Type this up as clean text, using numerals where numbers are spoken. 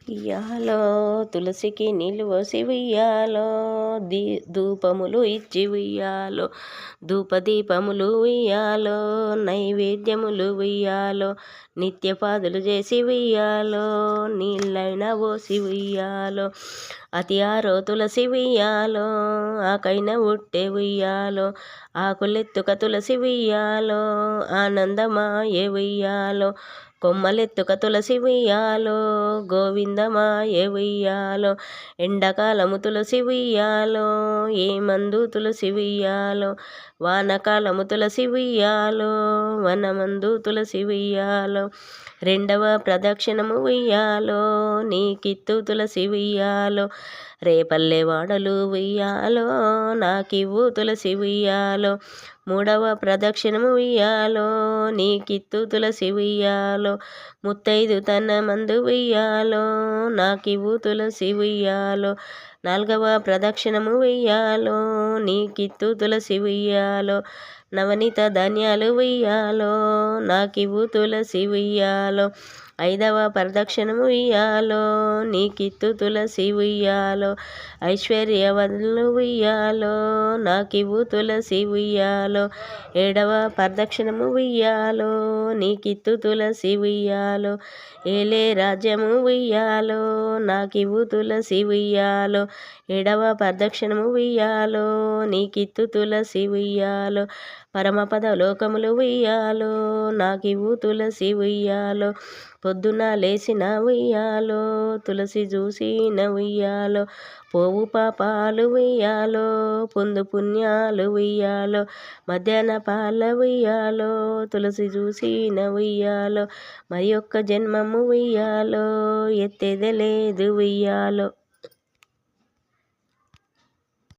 ఉయ్యాలో తులసికి నీళ్ళు పోసి ఉయ్యాలో ధూపములు ఇచ్చి ఉయ్యాలో ధూపదీపములు ఉయ్యాలో నైవేద్యములు ఉయ్యాలో నిత్యపాదులు చేసి ఉయ్యాలో నీళ్ళైనా పోసి ఉయ్యాలో అతి ఆరో తులసి ఉయ్యాలో ఆకైన ఉట్టే ఉయ్యాలో ఆకులెత్తుక తులసి ఉయ్యాలో ఆనందమాయే ఉయ్యాలో కొమ్మలెత్తుక తులసి ఉయ్యాలో గోవిందమాయే ఉయ్యాలో ఎండాకాలము తులసి ఉయ్యాలో ఏ మందు తులసి ఉయ్యాలో వానకాలము తులసి ఉయ్యాలో వనమందు తులసి ఉయ్యాలో రెండవ ప్రదక్షిణము ఉయ్యాలో నీకిత్తు తులసి ఉయ్యాలో రేపల్లె వాడలు ఉయ్యాలో నాకివ్వు తులసి ఉయ్యాలో మూడవ ప్రదక్షిణము ఉయ్యాలో నీకిత్తు తులసి ఉయ్యాలో ముత్తైదు తన మందు ఉయ్యాలో నాకివ్వు తులసి ఉయ్యాలో నాలుగవ ప్రదక్షిణము ఉయ్యాలో నీకిత్తు తులసి ఉయ్యాలో నవనీత ధాన్యాలు ఉయ్యాలో నాకివ్వు తులసి ఉయ్యాలో ఐదవ ప్రదక్షిణము ఉయ్యాలో నీకిత్తు తులసి ఉయ్యాలో ఐశ్వర్యవనులు ఉయ్యాలో నాకివ్వు తులసి ఉయ్యాలో ఏడవ ప్రదక్షిణము ఉయ్యాలో నీకిత్తు తులసి ఉయ్యాలో ఏలే రాజ్యము ఉయ్యాలో నాకివ్వు తులసి ఉయ్యాలో ఏడవ ప్రదక్షిణము ఉయ్యాలో నీకిత్తు తులసి ఉయ్యాలో పరమపద లోకములు ఉయ్యాలో నాకివ్వు తులసి ఉయ్యాలో పొద్దున లేచిన ఉయ్యాలో తులసి చూసిన ఉయ్యాలో పోవు పాపాలు ఉయ్యాలో పొందు పుణ్యాలు ఉయ్యాలో మధ్యాహ్న పాల ఉయ్యాలో తులసి చూసిన ఉయ్యాలో మరి ఒక్క జన్మము ఉయ్యాలో ఎత్తేదలేదు ఉయ్యాలో.